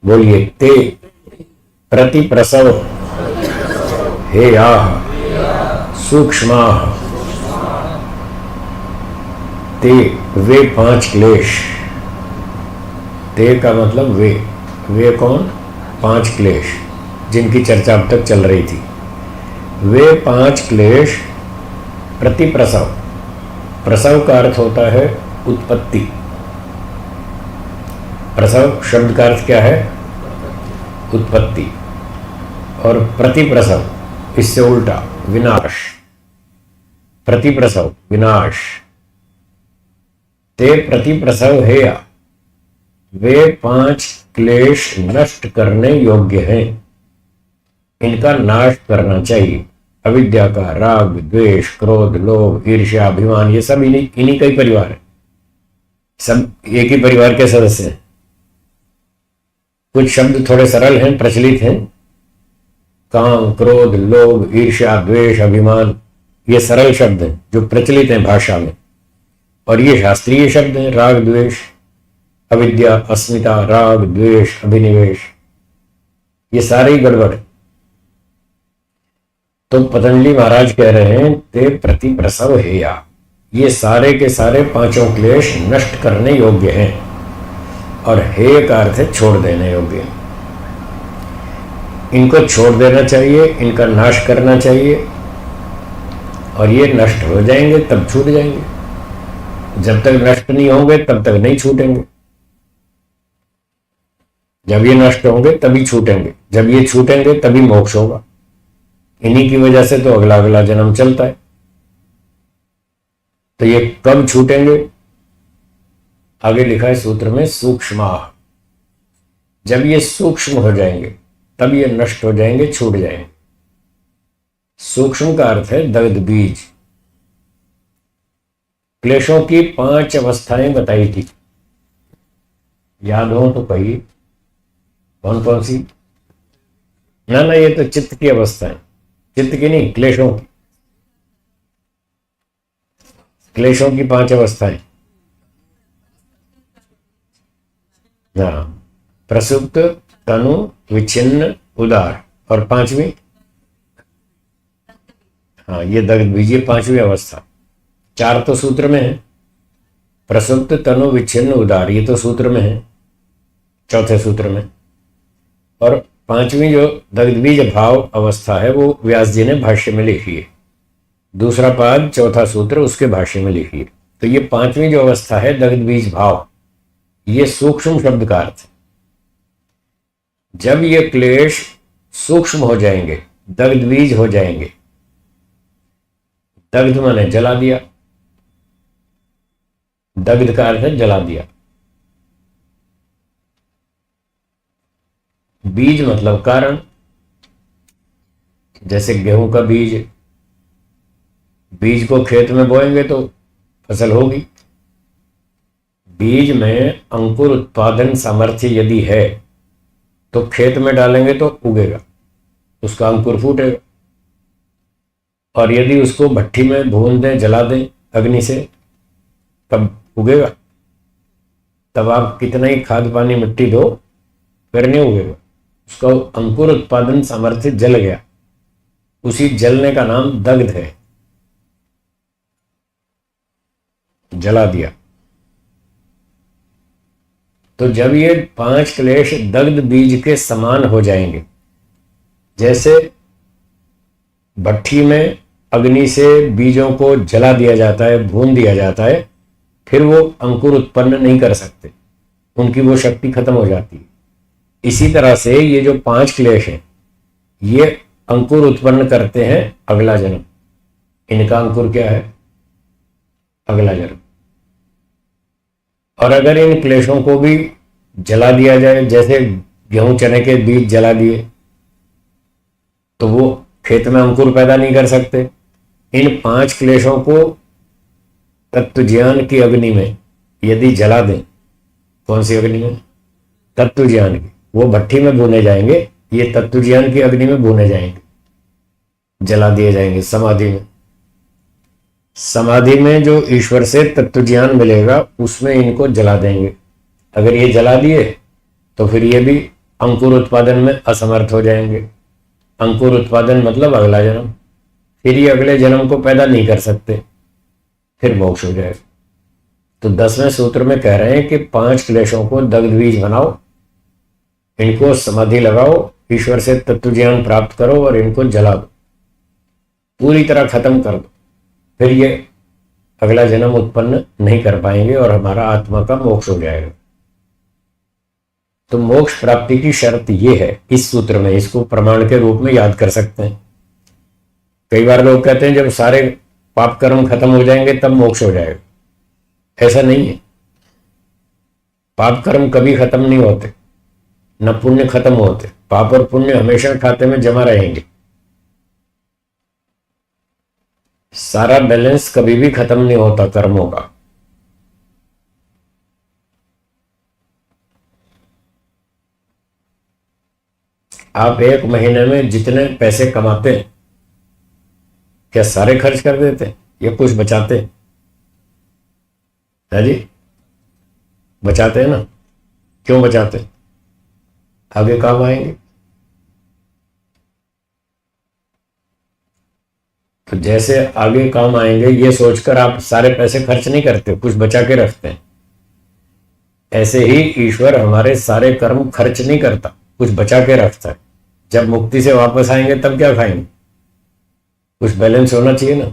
बोलिए। ते प्रति प्रसव हेयाः सूक्ष्माः ते वे पांच क्लेश। ते का मतलब वे कौन? पांच क्लेश जिनकी चर्चा अब तक चल रही थी। वे पांच क्लेश प्रति प्रसव। प्रसव का अर्थ होता है उत्पत्ति। प्रसव शब्द का अर्थ क्या है? उत्पत्ति। और प्रति प्रसव इससे उल्टा विनाश। प्रति प्रसव विनाश। ते प्रति प्रसव हेया, वे पांच क्लेश नष्ट करने योग्य हैं, इनका नाश करना चाहिए। अविद्या का राग, द्वेष, क्रोध, लोभ, ईर्ष्या, अभिमान, ये सब इन्हीं का ही परिवार है। सब एक ही परिवार के सदस्य हैं। कुछ शब्द थोड़े सरल हैं, प्रचलित हैं। काम, क्रोध, लोभ, ईर्ष्या, द्वेष, अभिमान, ये सरल शब्द हैं जो प्रचलित हैं भाषा में। और ये शास्त्रीय शब्द हैं, राग, द्वेष, अविद्या, अस्मिता, राग, द्वेष, अभिनिवेश, ये सारे ही गड़बड़ है। तो पतंजलि महाराज कह रहे हैं ते प्रति प्रसव हेया, ये सारे के सारे पांचों क्लेश नष्ट करने योग्य हैं। और हे का अर्थ है छोड़ देने योग्य। इनको छोड़ देना चाहिए, इनका नाश करना चाहिए। और ये नष्ट हो जाएंगे तब छूट जाएंगे। जब तक नष्ट नहीं होंगे तब तक नहीं छूटेंगे। जब ये नष्ट होंगे तभी छूटेंगे, जब ये छूटेंगे तभी मोक्ष होगा। इन्हीं की वजह से तो अगला अगला जन्म चलता है। तो ये कब छूटेंगे? आगे लिखा है सूत्र में सूक्ष्माः। जब ये सूक्ष्म हो जाएंगे तब ये नष्ट हो जाएंगे, छूट जाएंगे। सूक्ष्म का अर्थ है दग्ध बीज। क्लेशों की पांच अवस्थाएं बताई थी, याद हो तो कहिए कौन कौन सी? ना ये तो चित्त की अवस्था है, चित्त की नहीं, क्लेशों की। क्लेशों की पांच अवस्थाएं। हाँ, प्रसुप्त, तनु, विच्छिन्न, उदार, और पांचवी, हाँ ये दग्ध बीज, ये पांचवी अवस्था। चार तो सूत्र में है, प्रसुप्त, तनु, विच्छिन्न, उदार, ये तो सूत्र में है, चौथे सूत्र में। और पांचवी जो दग्ध बीज भाव अवस्था है वो व्यास जी ने भाष्य में लिखी है। दूसरा पाद, चौथा सूत्र उसके भाष्य में लिखी है। तो ये पांचवी जो अवस्था है दग्ध बीज भाव, ये सूक्ष्म शब्द का अर्थ है। जब ये क्लेश सूक्ष्म हो जाएंगे, दग्ध बीज हो जाएंगे। दग्ध माने जला दिया, दग्ध का अर्थ है जला दिया। बीज मतलब कारण, जैसे गेहूं का बीज, बीज को खेत में बोएंगे तो फसल होगी। बीज में अंकुर उत्पादन सामर्थ्य यदि है तो खेत में डालेंगे तो उगेगा, उसका अंकुर फूटेगा। और यदि उसको भट्टी में भून दें, जला दें अग्नि से, तब उगेगा। तब आप कितना ही खाद पानी मिट्टी दो फिर नहीं उगेगा, उसका अंकुर उत्पादन सामर्थ्य जल गया। उसी जलने का नाम दग्ध है, जला दिया। तो जब ये पांच क्लेश दग्ध बीज के समान हो जाएंगे, जैसे भट्टी में अग्नि से बीजों को जला दिया जाता है, भून दिया जाता है, फिर वो अंकुर उत्पन्न नहीं कर सकते, उनकी वो शक्ति खत्म हो जाती है। इसी तरह से ये जो पांच क्लेश हैं ये अंकुर उत्पन्न करते हैं अगला जन्म। इनका अंकुर क्या है? अगला जन्म। और अगर इन क्लेशों को भी जला दिया जाए, जैसे गेहूं चने के बीज जला दिए, तो वो खेत में अंकुर पैदा नहीं कर सकते। इन पांच क्लेशों को तत्व ज्ञान की अग्नि में यदि जला दें, कौन सी अग्नि में? तत्व ज्ञान की। वो भट्टी में भूने जाएंगे, ये तत्व ज्ञान की अग्नि में भूने जाएंगे, जला दिए जाएंगे समाधि में। समाधि में जो ईश्वर से तत्व ज्ञान मिलेगा उसमें इनको जला देंगे। अगर ये जला दिए तो फिर ये भी अंकुर उत्पादन में असमर्थ हो जाएंगे। अंकुर उत्पादन मतलब अगला जन्म, फिर ये अगले जन्म को पैदा नहीं कर सकते, फिर मोक्ष हो जाएगा। तो 10वें सूत्र में कह रहे हैं कि 5 क्लेशों को दग्ध बीज बनाओ, इनको समाधि लगाओ, ईश्वर से तत्व ज्ञान प्राप्त करो और इनको जला दो, पूरी तरह खत्म कर दो, फिर ये अगला जन्म उत्पन्न नहीं कर पाएंगे और हमारा आत्मा का मोक्ष हो जाएगा। तो मोक्ष प्राप्ति की शर्त ये है इस सूत्र में, इसको प्रमाण के रूप में याद कर सकते हैं। कई बार लोग कहते हैं जब सारे पाप कर्म खत्म हो जाएंगे तब मोक्ष हो जाएगा, ऐसा नहीं है। पाप कर्म कभी खत्म नहीं होते, न पुण्य खत्म होते, पाप और पुण्य हमेशा खाते में जमा रहेंगे। सारा बैलेंस कभी भी खत्म नहीं होता कर्मों का। आप एक महीने में जितने पैसे कमाते हैं क्या सारे खर्च कर देते हैं या कुछ बचाते हैं? है जी, बचाते हैं ना। क्यों बचाते हैं? आगे काम आएंगे। तो जैसे आगे काम आएंगे ये सोचकर आप सारे पैसे खर्च नहीं करते, कुछ बचा के रखते हैं। ऐसे ही ईश्वर हमारे सारे कर्म खर्च नहीं करता, कुछ बचा के रखता है। जब मुक्ति से वापस आएंगे तब क्या खाएंगे? कुछ बैलेंस होना चाहिए ना,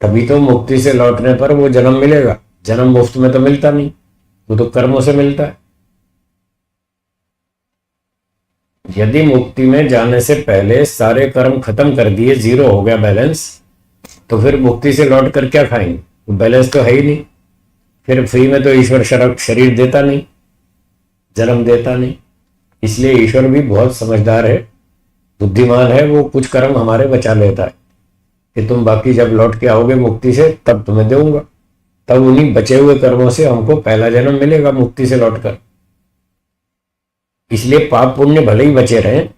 तभी तो मुक्ति से लौटने पर वो जन्म मिलेगा। जन्म मुफ्त में तो मिलता नहीं, वो तो कर्मों से मिलता है। यदि मुक्ति में जाने से पहले सारे कर्म खत्म कर दिए, जीरो हो गया बैलेंस, तो फिर मुक्ति से लौट कर क्या खाएंगे? तो बैलेंस तो है ही नहीं। फिर फ्री में तो ईश्वर शरीर देता नहीं, जन्म देता नहीं। इसलिए ईश्वर भी बहुत समझदार है, बुद्धिमान है। वो कुछ कर्म हमारे बचा लेता है कि तुम बाकी जब लौट के आओगे मुक्ति से तब तुम्हें दूंगा। तब उन्हीं बचे हुए कर्मों से हमको पहला जन्म मिलेगा मुक्ति से लौटकर। इसलिए पाप पुण्य भले ही बचे रहें,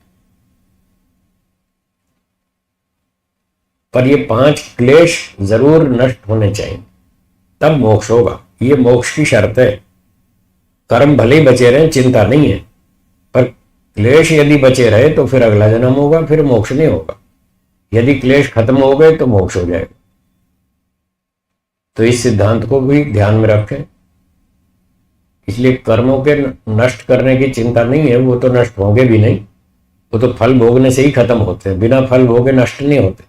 पर ये 5 क्लेश जरूर नष्ट होने चाहिए, तब मोक्ष होगा। ये मोक्ष की शर्त है। कर्म भले ही बचे रहें, चिंता नहीं है, पर क्लेश यदि बचे रहे तो फिर अगला जन्म होगा, फिर मोक्ष नहीं होगा। यदि क्लेश खत्म हो गए तो मोक्ष हो जाएगा। तो इस सिद्धांत को भी ध्यान में रखें। इसलिए कर्मों के नष्ट करने की चिंता नहीं है, वो तो नष्ट होंगे भी नहीं, वो तो फल भोगने से ही खत्म होते हैं, बिना फल भोगे नष्ट नहीं होते।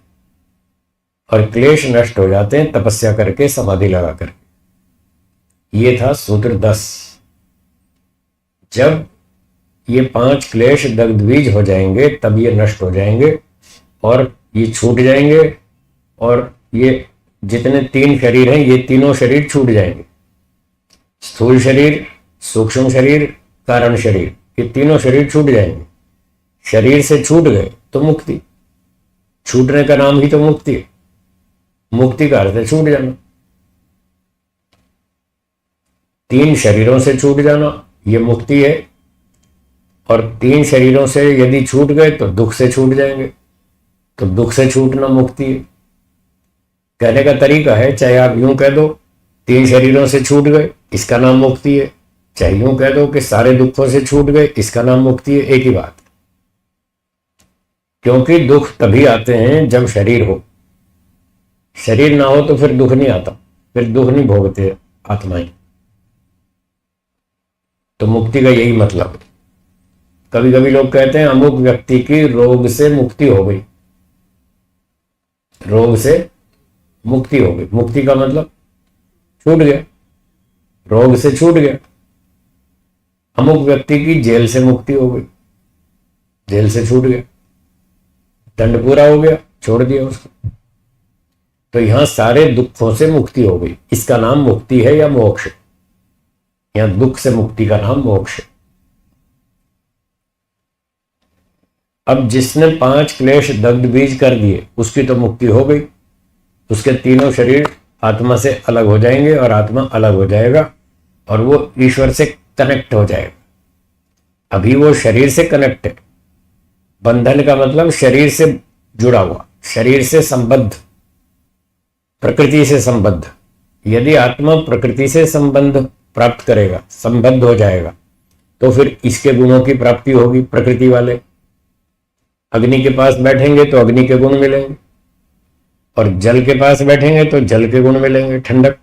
और क्लेश नष्ट हो जाते हैं तपस्या करके, समाधि लगा करके। ये था सूत्र 10। जब ये 5 क्लेश दग्ध बीज हो जाएंगे तब ये नष्ट हो जाएंगे और ये छूट जाएंगे, और ये जितने 3 शरीर हैं ये तीनों शरीर छूट जाएंगे। स्थूल शरीर, सूक्ष्म शरीर, कारण शरीर, ये तीनों शरीर छूट जाएंगे। शरीर से छूट गए तो मुक्ति, छूटने का नाम ही तो मुक्ति है। मुक्ति का अर्थ है छूट जाना। 3 शरीरों से छूट जाना ये मुक्ति है, और 3 शरीरों से यदि छूट गए तो दुख से छूट जाएंगे, तो दुख से छूटना मुक्ति है। कहने का तरीका है, चाहे आप यूं कह दो 3 शरीरों से छूट गए, इसका नाम मुक्ति है, चाहे यूं कह दो कि सारे दुखों से छूट गए, इसका नाम मुक्ति है। एक ही बात। क्योंकि दुख तभी आते हैं जब शरीर हो, शरीर ना हो तो फिर दुख नहीं आता, फिर दुख नहीं भोगते आत्माएं। तो मुक्ति का यही मतलब। कभी कभी लोग कहते हैं अमुक व्यक्ति की रोग से मुक्ति हो गई, रोग से मुक्ति हो गई। मुक्ति का मतलब छूट गया, रोग से छूट गया। अमुक व्यक्ति की जेल से मुक्ति हो गई, जेल से छूट गया, दंड पूरा हो गया, छोड़ दिया उसको। तो यहां सारे दुखों से मुक्ति हो गई, इसका नाम मुक्ति है या मोक्ष। यहां दुख से मुक्ति का नाम मोक्ष है। अब जिसने 5 क्लेश दग्ध बीज कर दिए उसकी तो मुक्ति हो गई, उसके तीनों शरीर आत्मा से अलग हो जाएंगे और आत्मा अलग हो जाएगा और वो ईश्वर से कनेक्ट हो जाएगा। अभी वो शरीर से कनेक्ट है। बंधन का मतलब शरीर से जुड़ा हुआ, शरीर से संबद्ध, प्रकृति से संबद्ध। यदि आत्मा प्रकृति से संबंध प्राप्त करेगा, संबद्ध हो जाएगा, तो फिर इसके गुणों की प्राप्ति होगी प्रकृति वाले। अग्नि के पास बैठेंगे तो अग्नि के गुण मिलेंगे, और जल के पास बैठेंगे तो जल के गुण मिलेंगे, ठंडक।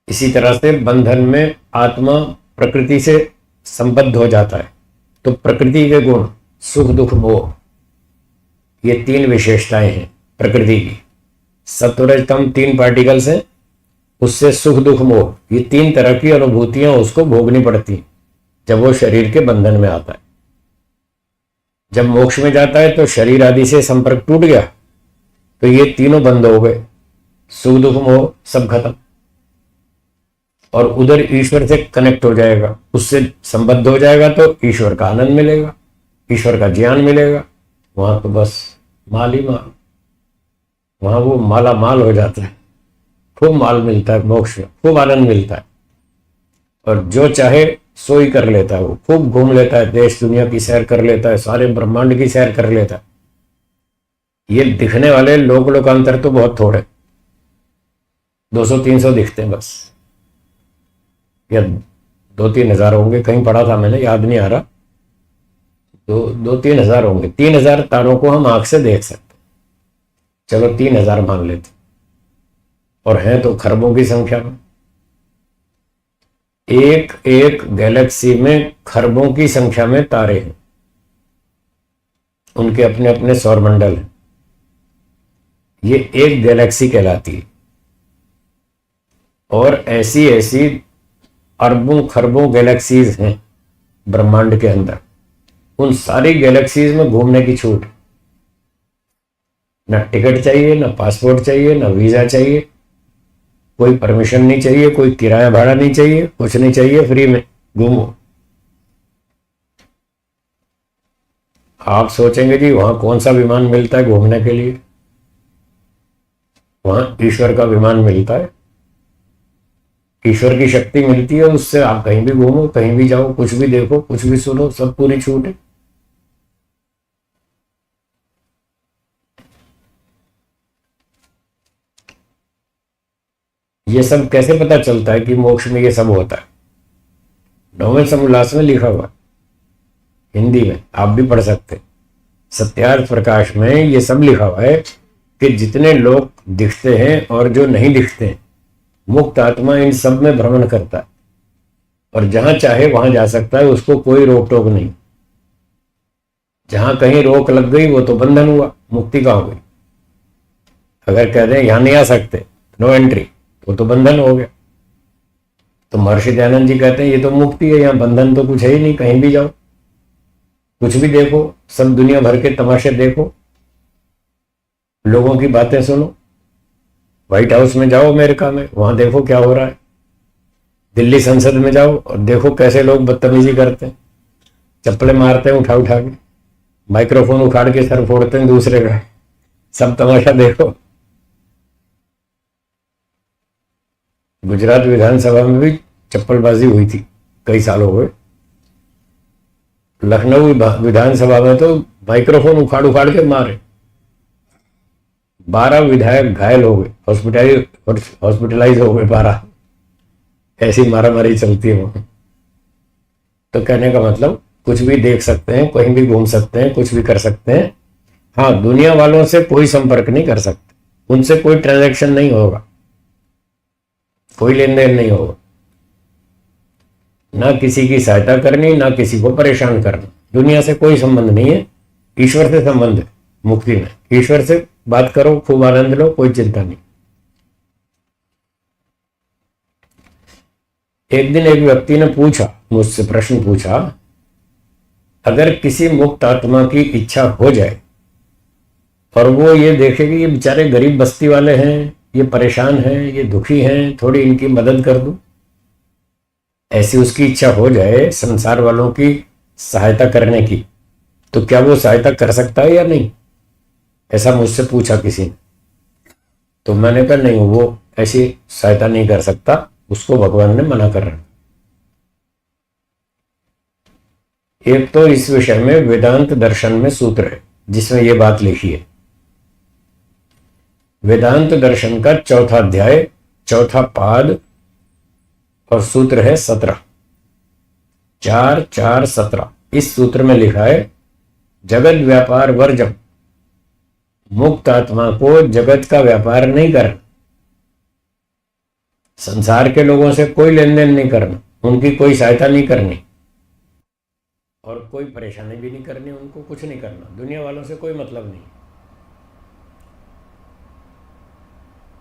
इसी तरह से बंधन में आत्मा प्रकृति से संबद्ध हो जाता है, तो प्रकृति के गुण सुख दुख मोह, ये तीन विशेषताएं हैं प्रकृति की। सत्वरजतम तीन पार्टिकल्स हैं, उससे सुख दुख मोह ये तीन तरह की अनुभूतियां उसको भोगनी पड़ती हैं जब वो शरीर के बंधन में आता है। जब मोक्ष में जाता है तो शरीर आदि से संपर्क टूट गया, तो ये तीनों बंद हो गए, सुख दुख मोह सब खत्म, और उधर ईश्वर से कनेक्ट हो जाएगा, उससे संबद्ध हो जाएगा, तो ईश्वर का आनंद मिलेगा, ईश्वर का ज्ञान मिलेगा। वहां तो बस माल ही माल, वहां वो माला माल हो जाता है, खूब माल मिलता है, मोक्ष में खूब आनंद मिलता है, और जो चाहे सो ही कर लेता है। वो खूब घूम लेता है, देश दुनिया की सैर कर लेता है, सारे ब्रह्मांड की सैर कर लेता है। ये दिखने वाले लोकांतर तो बहुत थोड़े, 200-300 दिखते हैं बस, या 2-3 हजार होंगे, कहीं पढ़ा था मैंने, याद नहीं आ रहा। 2-3 हजार होंगे, 3,000 तारों को हम आंख से देख सकते, चलो 3,000 मान लेते, और हैं तो खरबों की संख्या में। एक एक गैलेक्सी में खरबों की संख्या में तारे हैं, उनके अपने अपने सौरमंडल हैं। ये एक गैलेक्सी कहलाती है, और ऐसी ऐसी अरबों खरबों गैलेक्सीज हैं ब्रह्मांड के अंदर। उन सारी गैलेक्सीज में घूमने की छूट, ना टिकट चाहिए, ना पासपोर्ट चाहिए, ना वीजा चाहिए, कोई परमिशन नहीं चाहिए, कोई किराया भाड़ा नहीं चाहिए, कुछ नहीं चाहिए, फ्री में घूमो। आप सोचेंगे जी वहां कौन सा विमान मिलता है घूमने के लिए? वहां ईश्वर का विमान मिलता है, ईश्वर की शक्ति मिलती है, उससे आप कहीं भी घूमो, कहीं भी जाओ, कुछ भी देखो, कुछ भी सुनो, सब पूरी छूट है। ये सब कैसे पता चलता है कि मोक्ष में ये सब होता है? 9वें समुल्लास में लिखा हुआ, हिंदी में आप भी पढ़ सकते हैं। सत्यार्थ प्रकाश में ये सब लिखा हुआ है कि जितने लोग दिखते हैं और जो नहीं दिखते हैं, मुक्त आत्मा इन सब में भ्रमण करता है, और जहां चाहे वहां जा सकता है, उसको कोई रोक टोक नहीं। जहां कहीं रोक लग गई वो तो बंधन हुआ, मुक्ति कहां हुई? अगर कह दें यहां नहीं आ सकते, नो एंट्री, तो बंधन हो गया। तो महर्षि दयानंद जी कहते हैं ये तो मुक्ति है, यहाँ बंधन तो कुछ है ही नहीं, कहीं भी जाओ, कुछ भी देखो, सब दुनिया भर के तमाशे देखो, लोगों की बातें सुनो। व्हाइट हाउस में जाओ अमेरिका में, वहां देखो क्या हो रहा है। दिल्ली संसद में जाओ और देखो कैसे लोग बदतमीजी करते हैं, चप्पलें मारते हैं उठा उठा के, माइक्रोफोन उखाड़ के सर फोड़ते हैं दूसरे का, सब तमाशा देखो। गुजरात विधानसभा में भी चप्पलबाजी हुई थी, कई साल हो गए। लखनऊ विधानसभा में तो माइक्रोफोन उखाड़ उखाड़ के मारे, 12 विधायक घायल हो गए, हॉस्पिटलाइज हो गए 12, ऐसी मारामारी चलती है वहां। तो कहने का मतलब कुछ भी देख सकते हैं, कहीं भी घूम सकते हैं, कुछ भी कर सकते हैं। हाँ, दुनिया वालों से कोई संपर्क नहीं कर सकते, उनसे कोई ट्रांजैक्शन नहीं होगा, कोई लेन देन नहीं होगा, ना किसी की सहायता करनी, ना किसी को परेशान करना। दुनिया से कोई संबंध नहीं है, ईश्वर से संबंध है। मुक्ति में ईश्वर से बात करो, खूब आनंद लो, कोई चिंता नहीं। एक दिन एक व्यक्ति ने पूछा, मुझसे प्रश्न पूछा, अगर किसी मुक्त आत्मा की इच्छा हो जाए और वो ये देखे कि ये बेचारे गरीब बस्ती वाले हैं, ये परेशान हैं, ये दुखी हैं, थोड़ी इनकी मदद कर दूं, ऐसी उसकी इच्छा हो जाए संसार वालों की सहायता करने की, तो क्या वो सहायता कर सकता है या नहीं? ऐसा मुझसे पूछा किसी ने। तो मैंने कहा नहीं, वो ऐसी सहायता नहीं कर सकता, उसको भगवान ने मना कर रखा। एक तो इस विषय में वेदांत दर्शन में सूत्र है जिसमें यह बात लिखी है। वेदांत दर्शन का 4था अध्याय, 4था पाद, और सूत्र है 17। 4-4-17 इस सूत्र में लिखा है, जगत व्यापार वर्जम, मुक्त आत्मा को जगत का व्यापार नहीं करना, संसार के लोगों से कोई लेन देन नहीं करना, उनकी कोई सहायता नहीं करनी और कोई परेशानी भी नहीं करनी, उनको कुछ नहीं करना, दुनिया वालों से कोई मतलब नहीं।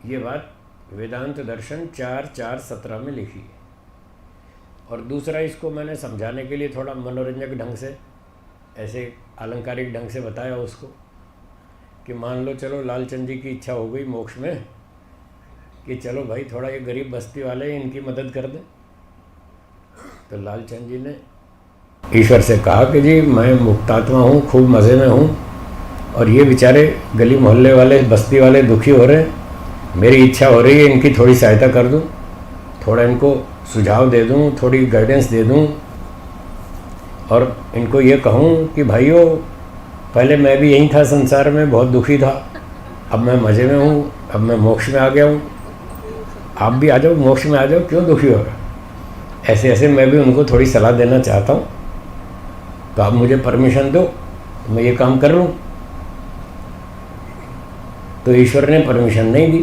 ये बात वेदांत दर्शन 4-4-17 में लिखी है। और दूसरा, इसको मैंने समझाने के लिए थोड़ा मनोरंजक ढंग से, ऐसे अलंकारिक ढंग से बताया उसको कि मान लो चलो लालचंद जी की इच्छा हो गई मोक्ष में कि चलो भाई थोड़ा ये गरीब बस्ती वाले इनकी मदद कर दें। तो लालचंद जी ने ईश्वर से कहा कि जी मैं मुक्तात्मा हूँ, खूब मज़े में हूँ और ये बेचारे गली मोहल्ले वाले बस्ती वाले दुखी हो रहे हैं, मेरी इच्छा हो रही है इनकी थोड़ी सहायता कर दूँ, थोड़ा इनको सुझाव दे दूँ, थोड़ी गाइडेंस दे दूँ और इनको ये कहूँ कि भाइयों पहले मैं भी यहीं था संसार में, बहुत दुखी था, अब मैं मज़े में हूँ, अब मैं मोक्ष में आ गया हूँ, आप भी आ जाओ, मोक्ष में आ जाओ, क्यों दुखी हो रहा। ऐसे ऐसे मैं भी उनको थोड़ी सलाह देना चाहता हूँ, तो आप मुझे परमिशन दो, मैं ये काम कर लूँ। तो ईश्वर ने परमिशन नहीं दी।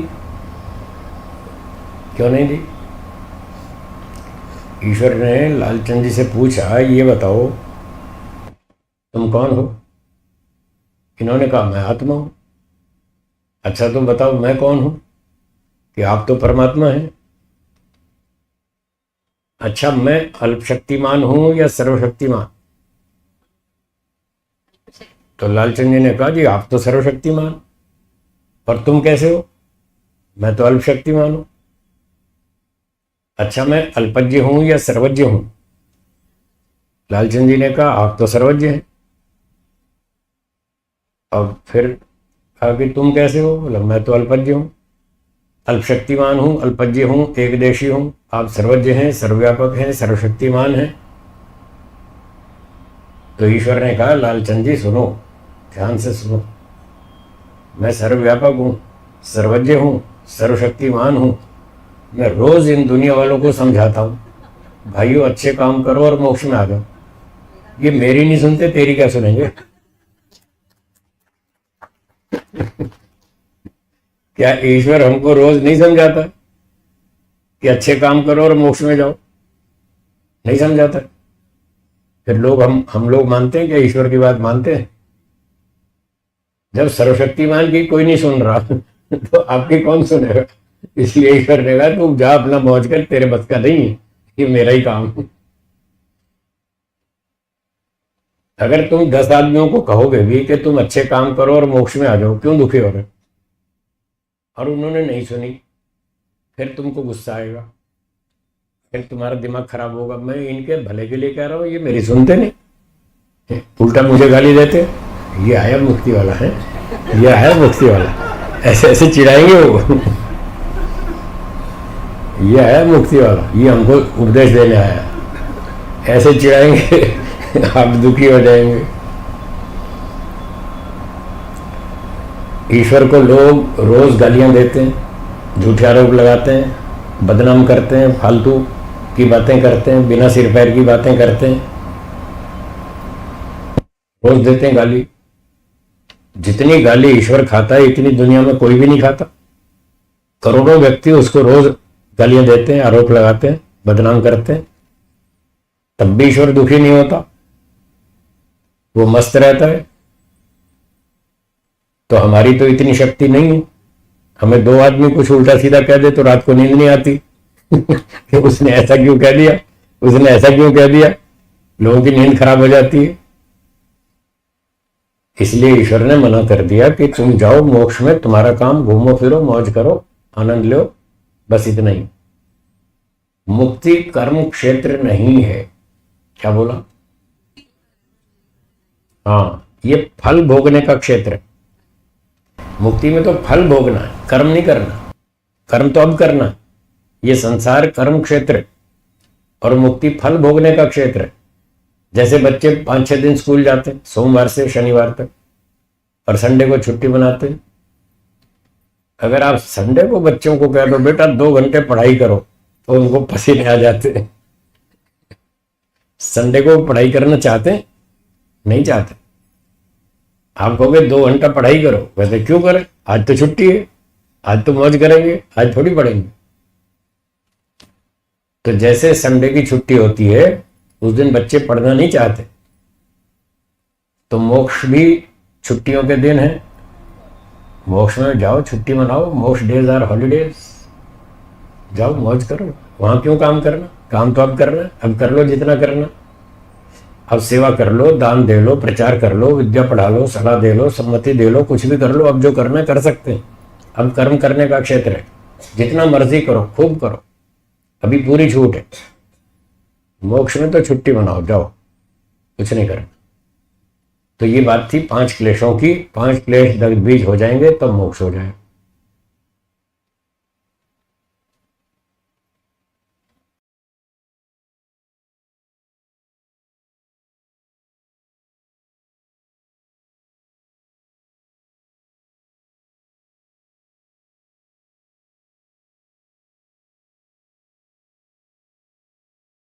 क्यों नहीं दी? ईश्वर ने लालचंद जी से पूछा, ये बताओ तुम कौन हो? इन्होंने कहा मैं आत्मा हूं। अच्छा तुम बताओ मैं कौन हूं? कि आप तो परमात्मा हैं। अच्छा मैं अल्पशक्तिमान हूं या सर्वशक्तिमान? तो लालचंद जी ने कहा जी आप तो सर्वशक्तिमान, पर तुम कैसे हो? मैं तो अल्पशक्तिमान हूं। अच्छा मैं अल्पज्ञ हूं या सर्वज्ञ हूं? लालचंद जी ने कहा आप तो सर्वज्ञ हैं। अब फिर कहा कि तुम कैसे हो? बोला मैं तो अल्पज्ञ हूं, अल्पशक्तिमान हूं, अल्पज्ञ हूं, एकदेशी हूं। आप सर्वज्ञ हैं, सर्वव्यापक हैं, सर्वशक्तिमान हैं। तो ईश्वर ने कहा लालचंद जी सुनो, ध्यान से सुनो, मैं सर्वव्यापक हूं, सर्वज्ञ हूं, सर्वशक्तिमान हूं। मैं रोज इन दुनिया वालों को समझाता हूं भाइयों अच्छे काम करो और मोक्ष में आ जाओ। ये मेरी नहीं सुनते, तेरी क्या सुनेंगे? क्या ईश्वर हमको रोज नहीं समझाता कि अच्छे काम करो और मोक्ष में जाओ? नहीं समझाता। फिर लोग हम लोग मानते हैं क्या ईश्वर की बात मानते हैं? जब सर्वशक्तिमान की कोई नहीं सुन रहा तो आपकी कौन सुनेगा? इसलिए ईश्वर ने कहा तुम जा अपना मौज कर, तेरे बस का नहीं है, ये मेरा ही काम है। अगर तुम 10 आदमियों को कहोगे भी कि तुम अच्छे काम करो और मोक्ष में आ जाओ, क्यों दुखी हो रहे, और उन्होंने नहीं सुनी, फिर तुमको गुस्सा आएगा, फिर तुम्हारा दिमाग खराब होगा। मैं इनके भले के लिए कह रहा हूँ, ये मेरी सुनते नहीं, उल्टा मुझे गाली देते, ये आया मुक्ति वाला है, ये आया मुक्ति वाला, ऐसे ऐसे चिढ़ाएंगे वो। ये आया मुक्ति वाला, ये हमको उपदेश देने आया, ऐसे चिढ़ाएंगे आप दुखी हो जाएंगे। ईश्वर को लोग रोज गालियां देते हैं, झूठे आरोप लगाते हैं, बदनाम करते हैं, फालतू की बातें करते हैं, बिना सिर पैर की बातें करते हैं, रोज देते हैं गाली। जितनी गाली ईश्वर खाता है इतनी दुनिया में कोई भी नहीं खाता। करोड़ों व्यक्ति उसको रोज गालियां देते हैं, आरोप लगाते हैं, बदनाम करते हैं, तब भी ईश्वर दुखी नहीं होता, वो मस्त रहता है। तो हमारी तो इतनी शक्ति नहीं है, हमें 2 आदमी कुछ उल्टा सीधा कह दे तो रात को नींद नहीं आती कि उसने ऐसा क्यों कह दिया, उसने ऐसा क्यों कह दिया, लोगों की नींद खराब हो जाती है। इसलिए ईश्वर ने मना कर दिया कि तुम जाओ मोक्ष में, तुम्हारा काम घूमो फिरो, मौज करो, आनंद लो, बस इतना ही। मुक्ति कर्म क्षेत्र नहीं है। क्या बोला? हाँ, ये फल भोगने का क्षेत्र है। मुक्ति में तो फल भोगना है, कर्म नहीं करना। कर्म तो अब करना है। ये संसार कर्म क्षेत्र है और मुक्ति फल भोगने का क्षेत्र है। जैसे बच्चे 5-6 दिन स्कूल जाते हैं, सोमवार से शनिवार तक, और संडे को छुट्टी बनाते हैं। अगर आप संडे को बच्चों को कह दो बेटा 2 घंटे पढ़ाई करो, तो उनको पसीने आ जाते हैं। संडे को पढ़ाई करना चाहते हैं? नहीं चाहते। आप कहोगे 2 घंटा पढ़ाई करो, वैसे क्यों करें, आज तो छुट्टी है, आज तो मौज करेंगे, आज थोड़ी पढ़ेंगे। तो जैसे संडे की छुट्टी होती है उस दिन बच्चे पढ़ना नहीं चाहते, तो मोक्ष भी छुट्टियों के दिन है। मोक्ष में जाओ, छुट्टी मनाओ, मोक्ष डेज आर हॉलीडेज, जाओ मौज करो। वहां क्यों काम करना, काम तो अब करना, अब कर लो जितना करना। अब सेवा कर लो, दान दे लो, प्रचार कर लो, विद्या पढ़ा लो, सलाह दे लो, सम्मति दे लो, कुछ भी कर लो। अब जो करना कर सकते हैं। अब कर्म करने का क्षेत्र है, जितना मर्जी करो, खूब करो, अभी पूरी छूट है। मोक्ष में तो छुट्टी मनाओ, जाओ, कुछ नहीं करना। तो ये बात थी 5 क्लेशों की। 5 क्लेश दग्ध बीज हो जाएंगे तब मोक्ष हो जाए।